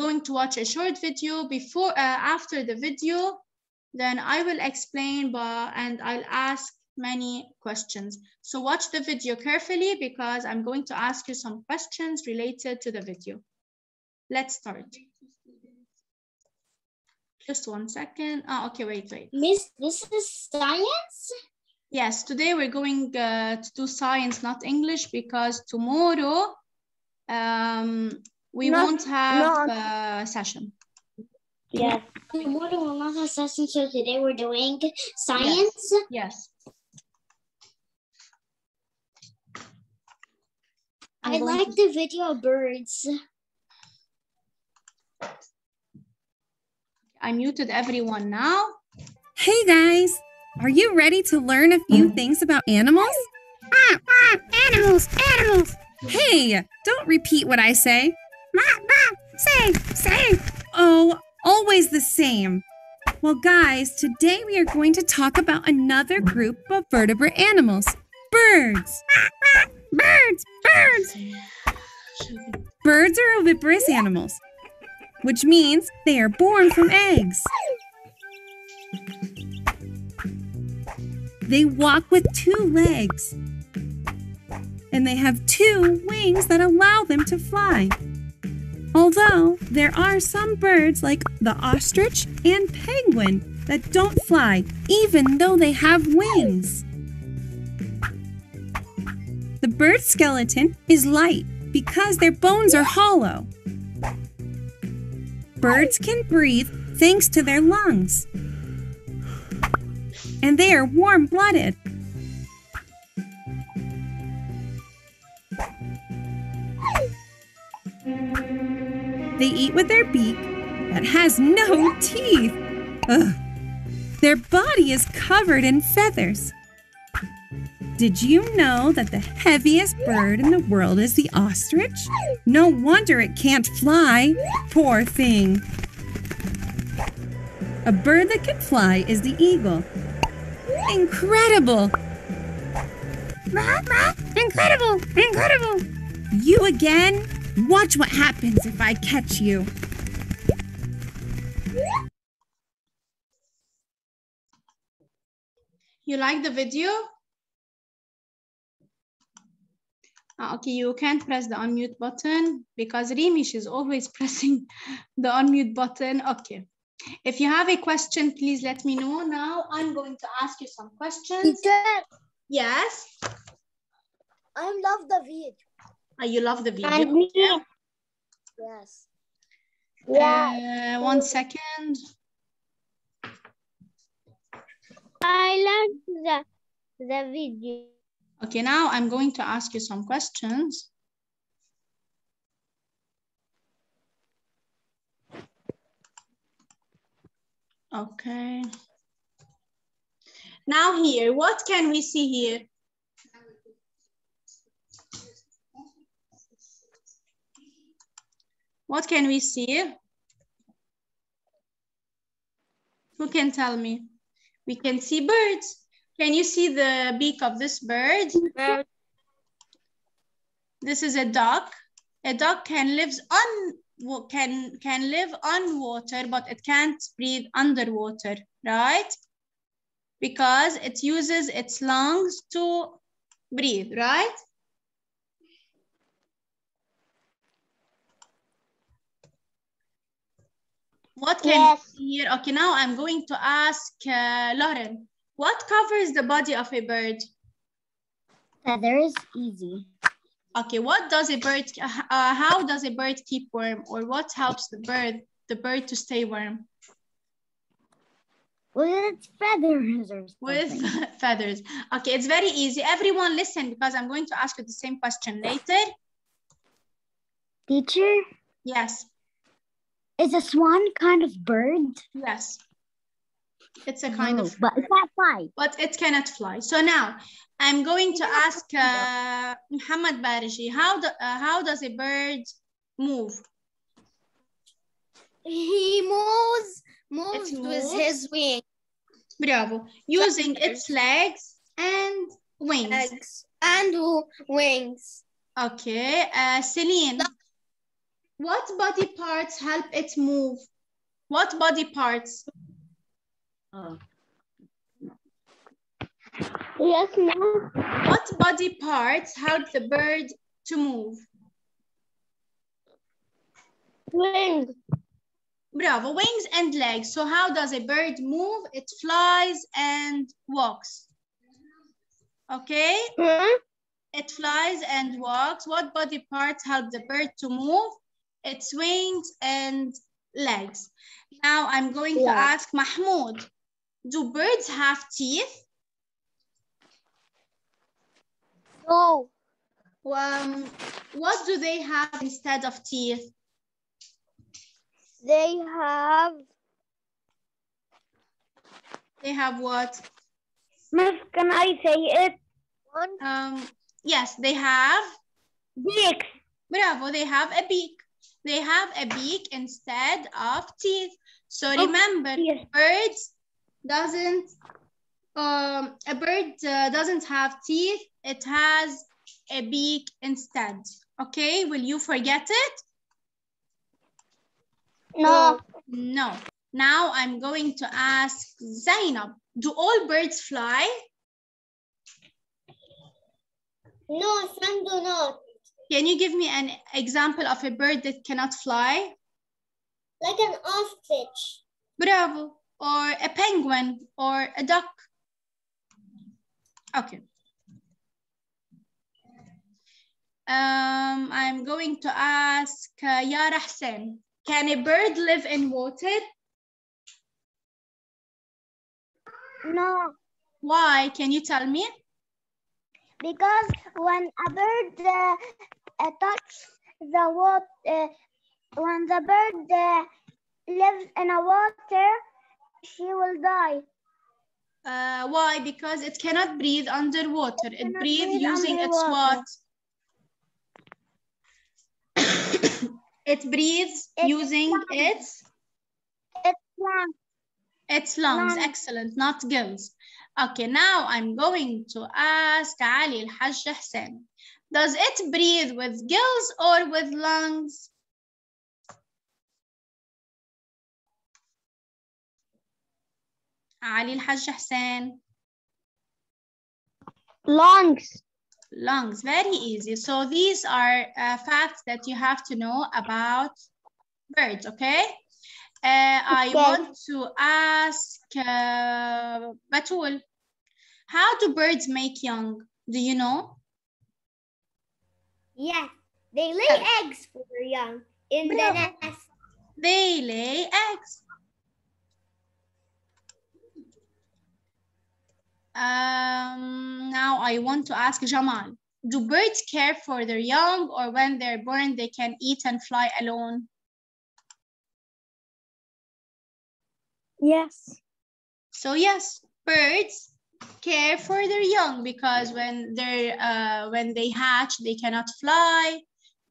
going to watch a short video before, after the video, then I will explain and I'll ask many questions. So watch the video carefully because I'm going to ask you some questions related to the video. Let's start. Just 1 second. Oh, okay, wait. Miss, this is science? Yes, today we're going to do science, not English, because tomorrow we won't have a session. Yeah. Tomorrow we'll not have session, so today we're doing science? Yes. I like the video of birds. I muted everyone now. Hey guys, are you ready to learn a few things about animals? Animals, animals. Hey, don't repeat what I say. Say. Oh, always the same. Well guys, today we are going to talk about another group of vertebrate animals. Birds. Birds. Birds are oviparous animals, which means they are born from eggs. They walk with 2 legs, and they have 2 wings that allow them to fly. Although there are some birds like the ostrich and penguin that don't fly, even though they have wings. The bird's skeleton is light because their bones are hollow. Birds can breathe thanks to their lungs, and they are warm-blooded. They eat with their beak that has no teeth. Ugh. Their body is covered in feathers. Did you know that the heaviest bird in the world is the ostrich? No wonder it can't fly. Poor thing. A bird that can fly is the eagle. Incredible! Incredible! You again? Watch what happens if I catch you. You like the video? Okay, you can't press the unmute button because Rimish is always pressing the unmute button. Okay. If you have a question, please let me know. Now I'm going to ask you some questions. Teacher, Yes? I love the video. You love the video? And me. Yes. Yeah. 1 second. I love the video. Okay, now I'm going to ask you some questions. Okay. Now here, what can we see here? What can we see? Who can tell me? We can see birds. Can you see the beak of this bird? This is a duck. A duck can live on water, but it can't breathe underwater, right? Because it uses its lungs to breathe, right? What can we see here? Okay, now I'm going to ask Lauren. What covers the body of a bird? Feathers, easy. Okay, what does a bird, how does a bird keep warm, or what helps the bird to stay warm? With feathers or something. With feathers. Okay, it's very easy. Everyone listen, because I'm going to ask you the same question later. Teacher? Yes. Is a swan kind of bird? Yes. It's a kind of... But it can't fly. But it cannot fly. So now, I'm going to ask Muhammad Barji, how does a bird move? He moves with his wings. Bravo. Using its legs and wings. Legs and wings. Okay. Celine. What body parts help it move? What body parts? Yes, ma'am. What body parts help the bird to move? Wings. Bravo, wings and legs. So how does a bird move? It flies and walks. Okay? It flies and walks. What body parts help the bird to move? Its wings and legs. Now I'm going to ask Mahmoud, do birds have teeth? No. What do they have instead of teeth? They have what? Miss, can I say it? Yes, they have Beaks. Bravo, they have a beak. They have a beak instead of teeth. So remember, yes. A bird doesn't have teeth. It has a beak instead. Okay, will you forget it? No. No. Now I'm going to ask Zainab, do all birds fly? No, some do not. Can you give me an example of a bird that cannot fly? Like an ostrich. Bravo. Or a penguin or a duck. Okay. I'm going to ask Yara Hussein. Can a bird live in water? No. Why? Can you tell me? Because when a bird touches the water, when the bird lives in a water, she will die. Why? Because it cannot breathe underwater. It breathes using its what? It breathes using its lungs. Its lungs. Excellent, not gills. Okay, now I'm going to ask Ali Al-Hajj Hussein. Does it breathe with gills or with lungs? Ali Al-Hajj Hussein. Lungs. Lungs, very easy. So these are facts that you have to know about birds, okay? I want to ask Batul, how do birds make young? Do you know? Yeah, they lay eggs for young in the nest. They lay eggs. Now I want to ask Jamal, do birds care for their young, or when they're born they can eat and fly alone? Yes. So yes, birds care for their young because when they hatch, they cannot fly,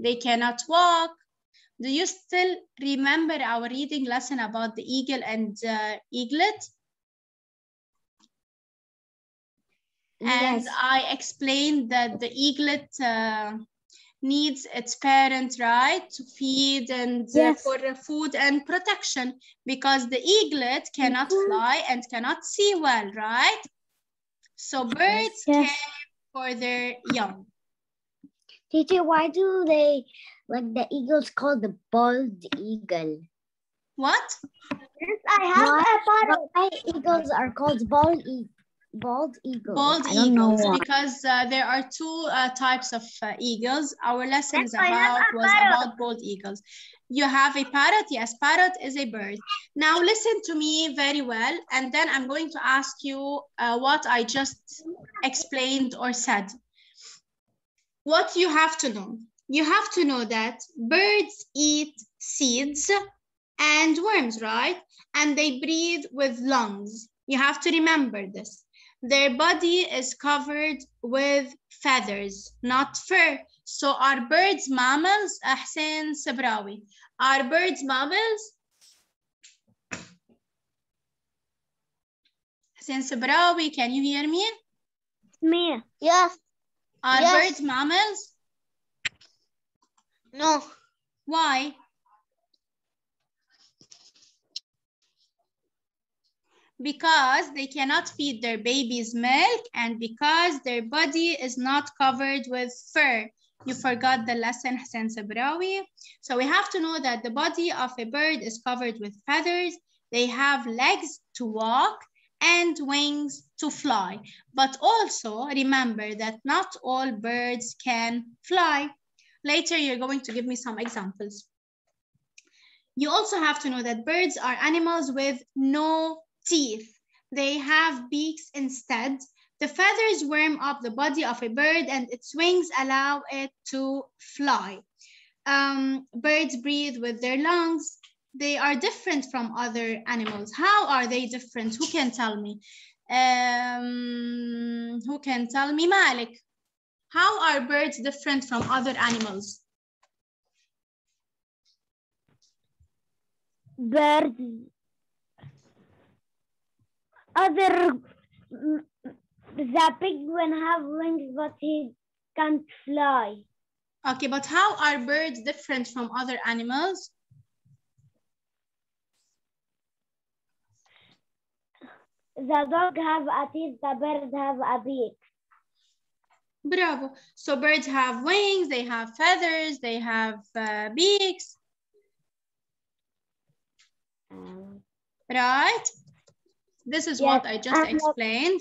they cannot walk. Do you still remember our reading lesson about the eagle and eaglet? And yes. I explained that the eaglet needs its parent, right, to feed and for food and protection, because the eaglet cannot fly and cannot see well, right? So birds care for their young. Teacher, why do they, like the eagle's called the bald eagle? What? Yes, I have why eagles are called bald eagles? Bald eagles, because there are two types of eagles. Our lesson was about bald eagles. You have a parrot. Yes, parrot is a bird. Now listen to me very well, and then I'm going to ask you what I just explained or said. What you have to know. You have to know that birds eat seeds and worms, right? And they breathe with lungs. You have to remember this. Their body is covered with feathers, not fur. So are birds mammals? Ahsen Sabrawi. Are birds mammals? Ahsen Sabrawi, can you hear me? Me. Yes. Are birds mammals? No. Why? Because they cannot feed their babies milk and because their body is not covered with fur. You forgot the lesson, Hassan Sabrawi. So we have to know that the body of a bird is covered with feathers. They have legs to walk and wings to fly. But also remember that not all birds can fly. Later, you're going to give me some examples. You also have to know that birds are animals with no teeth. They have beaks instead. The feathers warm up the body of a bird and its wings allow it to fly. Birds breathe with their lungs. They are different from other animals. How are they different? Who can tell me? Who can tell me? Malik. How are birds different from other animals? Birds. The penguin have wings, but he can't fly. Okay, but how are birds different from other animals? The dog have a teeth, the bird have a beak. Bravo. So birds have wings, they have feathers, they have beaks. Right? This is what I just explained.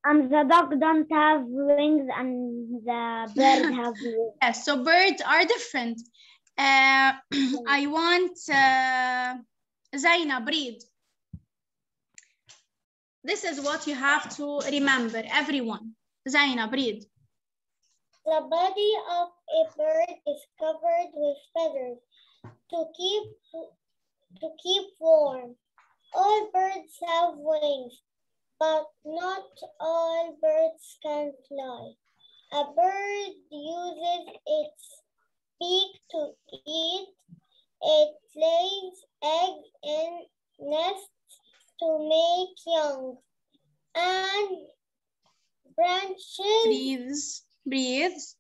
And the dog don't have wings and the bird have wings. Yes, so birds are different. I want Zaina, breathe. This is what you have to remember, everyone. Zaina, breathe. The body of a bird is covered with feathers to keep warm. All birds have wings, but not all birds can fly. A bird uses its beak to eat. It lays eggs in nests to make young and branches. Breathes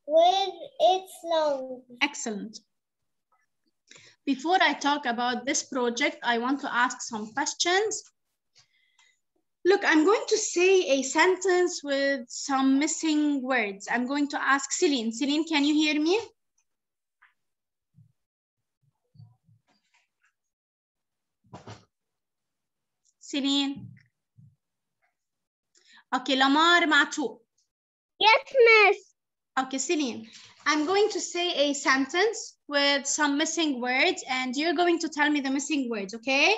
with its lungs. Excellent. Before I talk about this project, I want to ask some questions. Look, I'm going to say a sentence with some missing words. I'm going to ask Celine. Celine, can you hear me? Celine. Okay, Lamar Matu. Yes, miss. Okay, Celine. I'm going to say a sentence with some missing words and you're going to tell me the missing words, okay?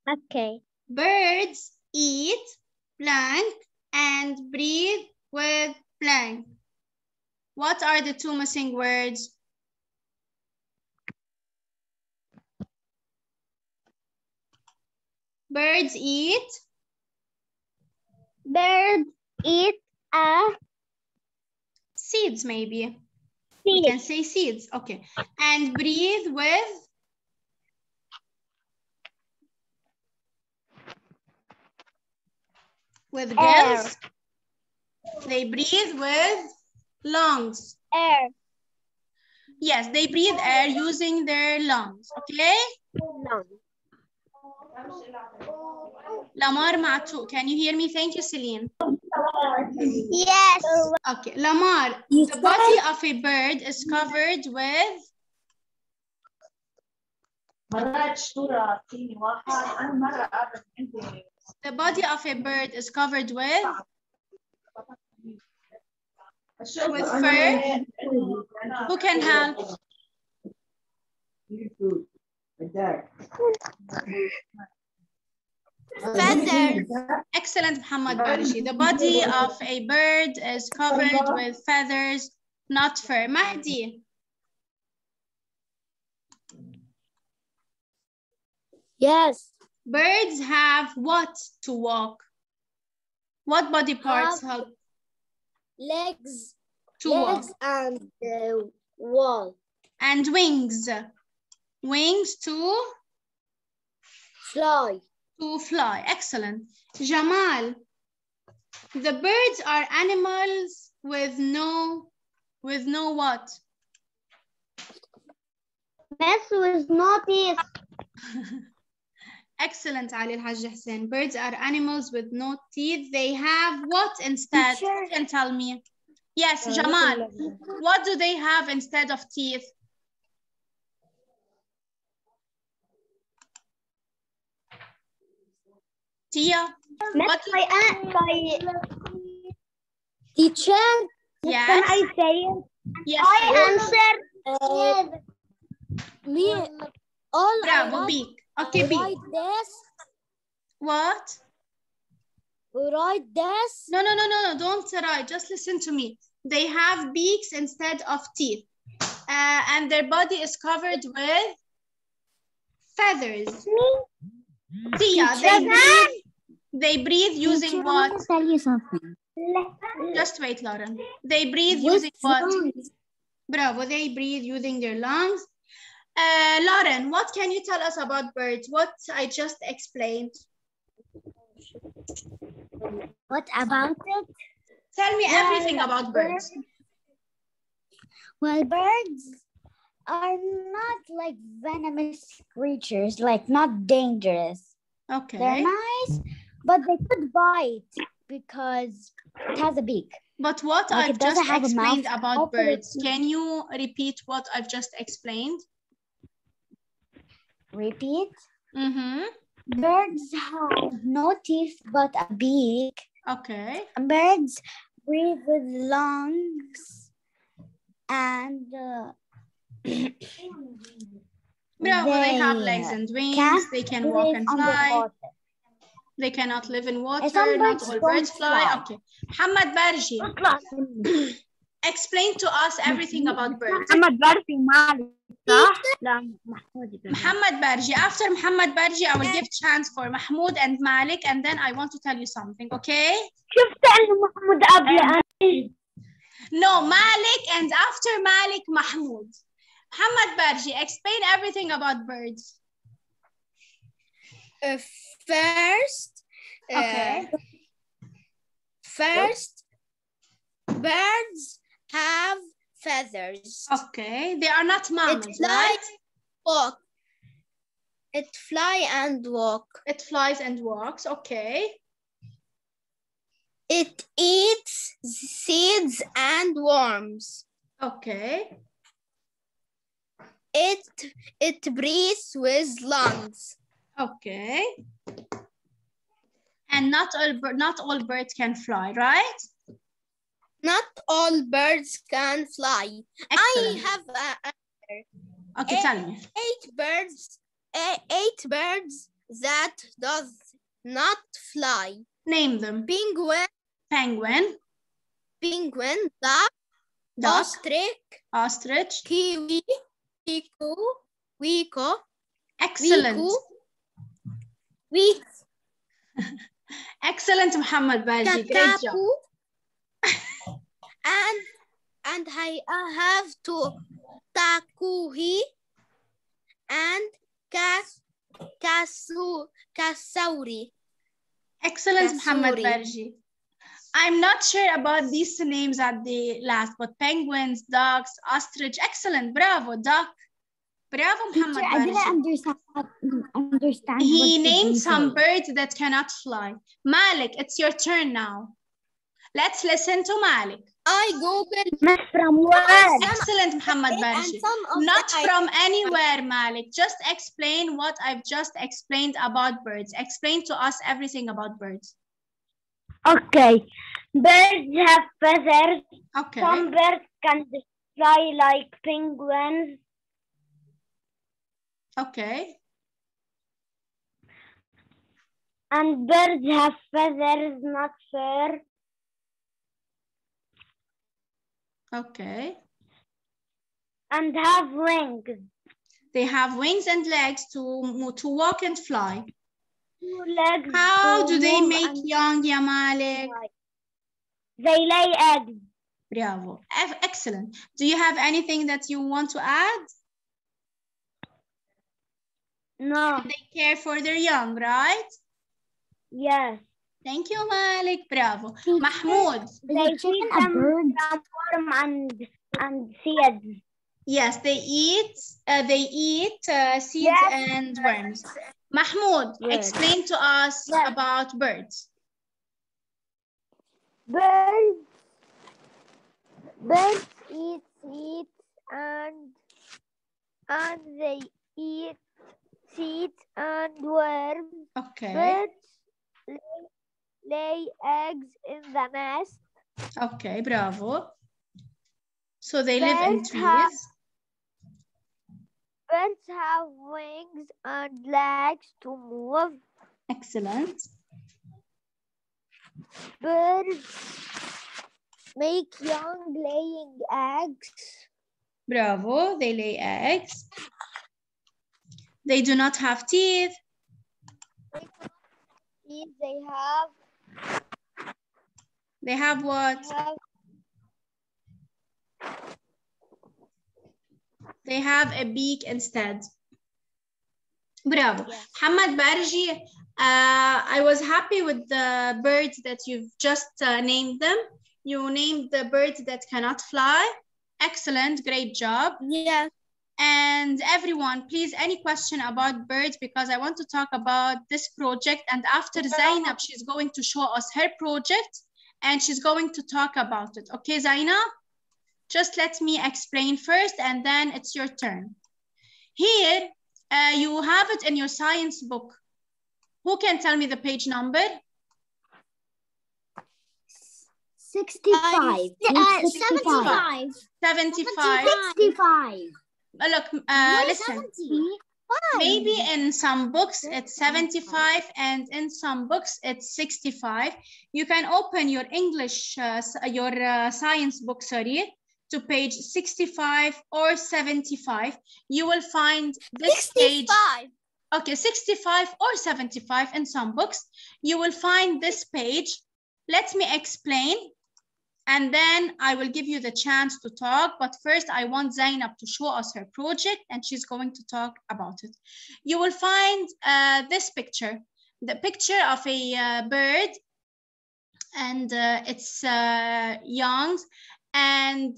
Okay. Birds eat blank and breathe with blank. What are the two missing words? Birds eat. Birds eat Seeds, maybe. seed. We can say seeds. Okay. And breathe with gills. They breathe with lungs. Air. Yes, they breathe air using their lungs. Okay? Lamar Matu, can you hear me? Thank you, Celine. Yes. Okay, Lamar, the body of a bird is covered with the body of a bird is covered with fur. Who can help? Feathers. Excellent, Muhammad Barishi. The body of a bird is covered with feathers, not fur. Mahdi. Yes. Birds have what to walk? What body parts help? Legs. To walk. And wall. And wings. Wings to Fly. To fly. Excellent. Jamal, the birds are animals with no With no what? Miss, with no teeth. Excellent, Ali Al-Hajj Hussein. Birds are animals with no teeth. They have what instead? Who can tell me? Yes, Jamal. What do they have instead of teeth? Tia? What Teacher? yes. Can I say it? Yes. I answer. All Bravo, beak. Okay, beak. write this. What? Write this. No, don't write. Just listen to me. They have beaks instead of teeth. And their body is covered with feathers. Tia, they breathe using Teacher, what? I want to tell you something. Just wait, Lauren. They breathe using what? Bravo, they breathe using their lungs. Lauren, what can you tell us about birds? What I just explained. What about it? Tell me everything about birds. Well, birds are not like venomous creatures, like not dangerous. Okay. They're nice, but they could bite because it has a beak. But what Like I've it doesn't just have a explained mouth. about Also, birds, can you repeat what I've just explained? Repeat. Mm-hmm. Birds have no teeth but a beak. Okay. Birds breathe with lungs and Bravo, they have legs and wings. They can walk and fly. They cannot live in water. Not all birds fly. Okay. Muhammad Barji, explain to us everything about birds. محمد بارتي مالك صح؟ لا محمود. Muhammad Barji. After Muhammad Barji, I will give chance for Mahmoud and Malik, and then I want to tell you something, okay? شفت انه محمود قبل. No, Malik, and after Malik, Mahmoud. Muhammad Barji, explain everything about birds. First, birds have feathers. Okay, they are not mammals, right? Walk. It fly and walk. It flies and walks, okay. It eats seeds and worms. Okay. It breathes with lungs. Okay. And not all birds can fly, right? Not all birds can fly. Excellent. I have an answer. Okay, tell me. 8 birds that does not fly. Name them. Penguin, duck, ostrich, kiwi, weeko. Excellent. Week. Excellent, Muhammad Baji. Great job. And I have to takuhi and kasauri. Excellent, Muhammad Barji. I'm not sure about these names at the last, but penguins, ducks, ostrich. Excellent, bravo, duck. Bravo, Muhammad Barji. I didn't understand. He named some birds that cannot fly. Malik, it's your turn now. Let's listen to Malik. I Googled from where? Excellent, Muhammad Barji. Not from anywhere, Malik. Just explain what I've just explained about birds. Explain to us everything about birds. Okay. Birds have feathers. Okay. Some birds can fly like penguins. Okay. And birds have feathers, not fur. Okay. And have wings. They have wings and legs to walk and fly. 2 legs. How do they make young, ya Malik? They lay eggs. Bravo. Excellent. Do you have anything that you want to add? No. They care for their young, right? Yes. Thank you, Malik. Bravo. Mahmoud. They feed them from worm and and seeds. Yes, they eat seeds Yes. and worms. Mahmoud, explain to us about birds. Birds eat seeds and they eat seeds and worms. Okay. Birds lay eggs in the nest. Okay, bravo. So they live in trees. Birds have wings and legs to move. Excellent. Birds make young laying eggs. Bravo, they lay eggs. They do not have teeth. They have what? They have a beak instead. Bravo. Yes. Hamad Barji, I was happy with the birds that you've just named them. You named the birds that cannot fly. Excellent, great job. Yes. And everyone, please, any question about birds, because I want to talk about this project. And after Zainab, she's going to show us her project and she's going to talk about it. Okay, Zainab? Just let me explain first and then it's your turn. Here, you have it in your science book. Who can tell me the page number? 65. 75. 75. 65. Look, listen. 70. Maybe in some books it's 75 and in some books it's 65. You can open your English, science book, sorry, to page 65 or 75. You will find this 65. page. Okay, 65 or 75 in some books. You will find this page. Let me explain. And then I will give you the chance to talk. But first, I want Zainab to show us her project and she's going to talk about it. You will find this picture, the picture of a bird and its young. And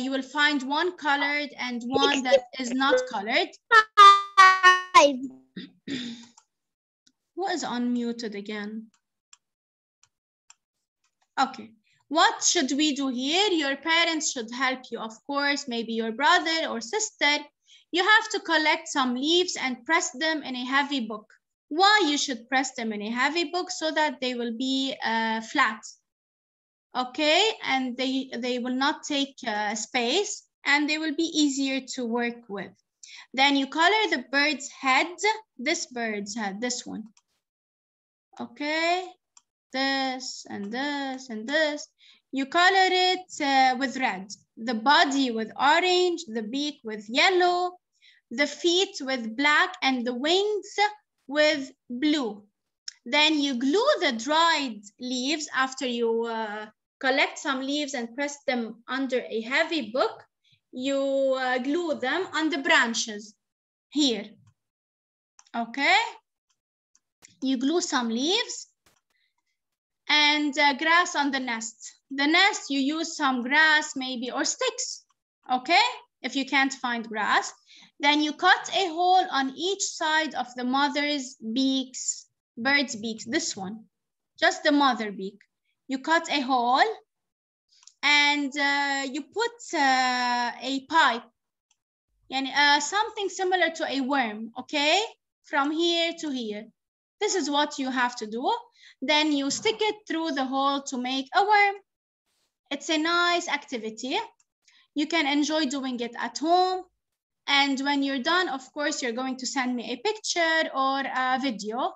you will find one colored and one that is not colored. Who is unmuted again? Okay. What should we do here? Your parents should help you, of course, maybe your brother or sister. You have to collect some leaves and press them in a heavy book. Why you should press them in a heavy book? So that they will be flat. Okay, and they will not take space and they will be easier to work with. Then you color the bird's head, this bird's head, this one. Okay, this and this and this. You color it with red, the body with orange, the beak with yellow, the feet with black, and the wings with blue. Then you glue the dried leaves after you collect some leaves and press them under a heavy book. You glue them on the branches here. Okay? You glue some leaves and grass on the nest. The nest, you use some grass maybe or sticks, okay? If you can't find grass, then you cut a hole on each side of the mother's beaks, bird's beaks, this one, just the mother beak. You cut a hole and you put a pipe, something similar to a worm, okay? From here to here. This is what you have to do. Then you stick it through the hole to make a worm. It's a nice activity. You can enjoy doing it at home. And when you're done, of course, you're going to send me a picture or a video.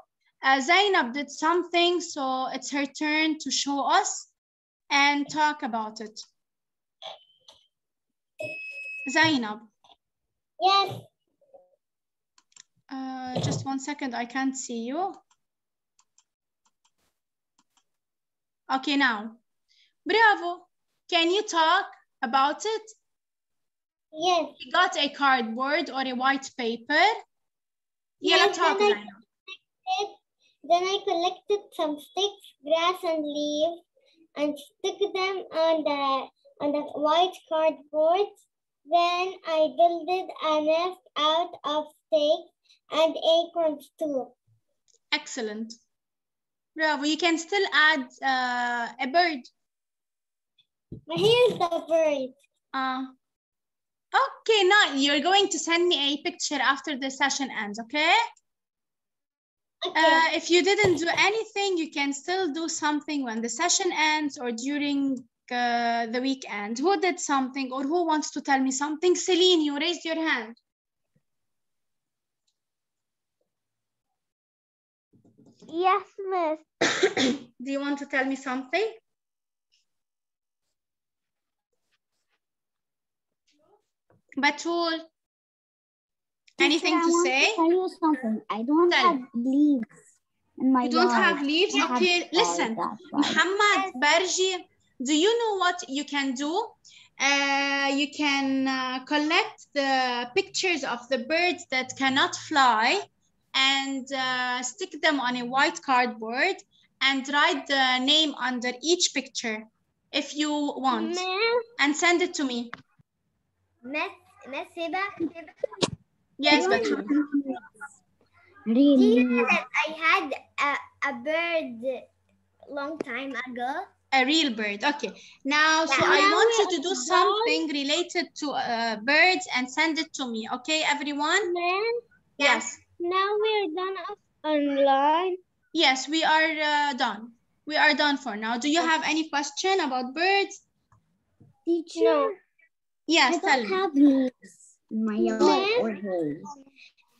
Zainab did something, so it's her turn to show us and talk about it. Zainab. Yes. Just 1 second, I can't see you. Okay, now. Bravo. Can you talk about it? Yes. You got a cardboard or a white paper? Yes, talk, Zainab. Then I collected some sticks, grass, and leaves and stick them on the on the white cardboard. Then I built a nest out of sticks and acorns too. Excellent. Bravo. You can still add a bird. Here's the bird. Okay, now you're going to send me a picture after the session ends, okay? Okay. If you didn't do anything, you can still do something when the session ends or during the weekend. Who did something or who wants to tell me something? Celine, you raised your hand. Yes, miss. Do you want to tell me something? Batul, anything to say? I want to tell you something. I don't have leaves in my You don't yard. have leaves? Okay, listen. Muhammad, Barji, do you know what you can do? You can collect the pictures of the birds that cannot fly and stick them on a white cardboard and write the name under each picture if you want, and send it to me. Yes, but really? Do you know that I had a bird long time ago? A real bird. Okay. Now, so I want you to do something related to birds and send it to me. Okay, everyone? Yes. Now we're done online. Yes, we are done. We are done for now. Do you have any question about birds? Teacher? No. Yes, I don't have leaves in my yard or hay.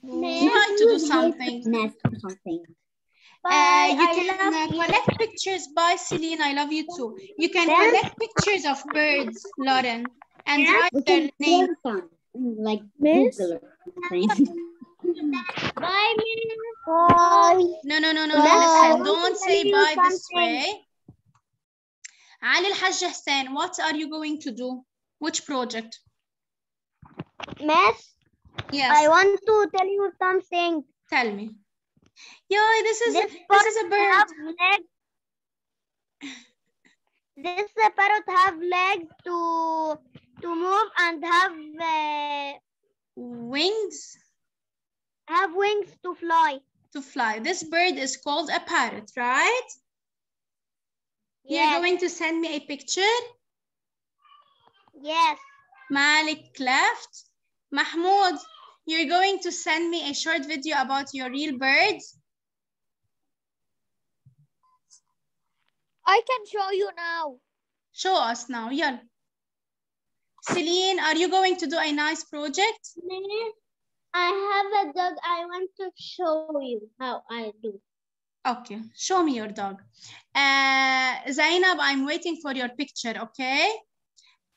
Try to do something. Nest or something. You can collect pictures by Celine. I love you too. You can collect pictures of birds, Lauren, and write their name. Like Google or something. Bye, Miss. Bye. No. Listen, don't say bye this way. Ali Al-Hajj Hussein, what are you going to do? Which project? Miss? Yes. I want to tell you something. Tell me. Yo, this is a bird. This parrot have legs to move and have wings. Have wings to fly. To fly. This bird is called a parrot, right? Yes. You're going to send me a picture? Yes. Malik left. Mahmoud, you're going to send me a short video about your real birds? I can show you now. Show us now, yeah. Celine, are you going to do a nice project? I have a dog. I want to show you how I do. Okay, show me your dog. Zainab, I'm waiting for your picture, okay?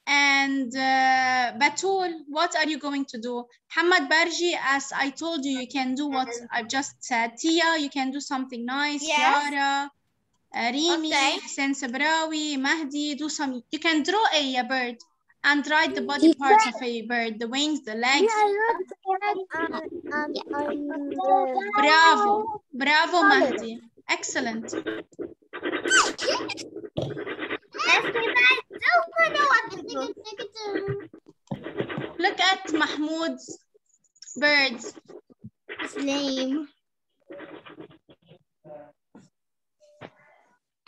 And Batul, what are you going to do? Hamad Barji, as I told you, you can do what I've just said. Tia, you can do something nice. Yes. Yara, Rimi, Hussein Sabrawi, Mahdi, do some. You can draw a bird and write the body parts of a bird, the wings, the legs. Bravo, bravo, Mahdi. Excellent. Look at Mahmoud's birds. His name.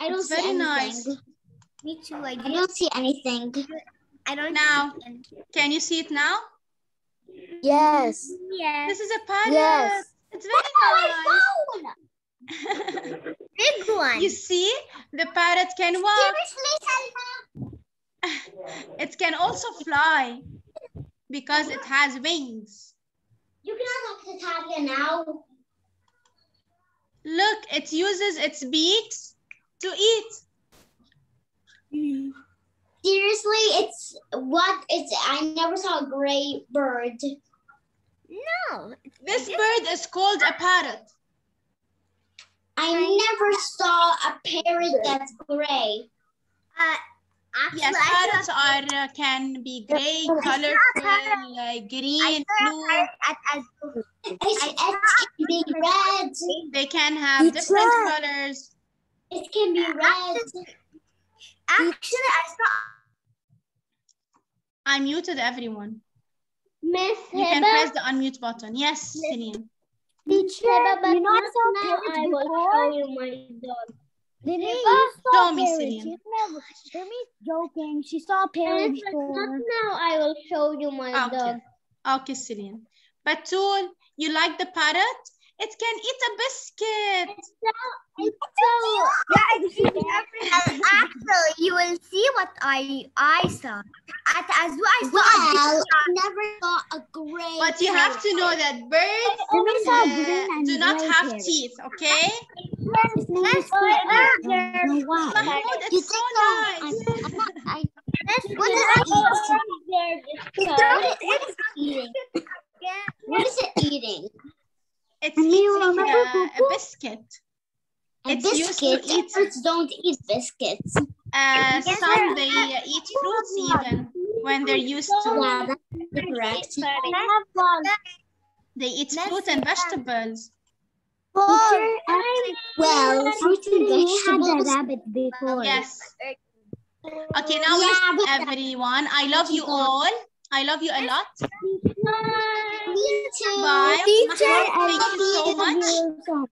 I don't see very anything. Nice. Me too. I don't see anything. I don't now. see anything. Can you see it now? Yes. Yes. This is a parrot. Yes. It's very nice. Big one. You see, the parrot can walk. It can also fly because it has wings. You can have Natalia now. Look, it uses its beaks to eat. Seriously, I never saw a gray bird. No. This bird is called a parrot. I never saw a parrot that's gray. Actually, yes, parrots can be gray, colorful, green, blue. It can be red. They can have different colors. It can be red. Actually, I saw I muted everyone. Miss You can Hiba, press the unmute button. Yes, Celine. Teacher, but you know I saw now parrots I will before. show you my dog. Lily, Hiba, you saw show me, parrots. Celine. She's never. Jeremy's joking. She saw a parrot before. Now I will show you my dog. Okay, Celine. Batul, you like the parrot? It can eat a biscuit. Actually, you will see what I saw. I never saw a gray. But you have to know that birds do not have teeth, okay? Mahmoud, it's so nice. What is it eating? It's eating a biscuit. It's used to eat. Birds don't eat biscuits. Some they eat fruits even when they're used to. Yeah, that's correct. They eat fruit and vegetables. Well, fruit and vegetables. Had a rabbit before. Yes. Okay, now listen, everyone. I love you all. I love you a lot. Me too. Bye. Teacher, Thank you so much.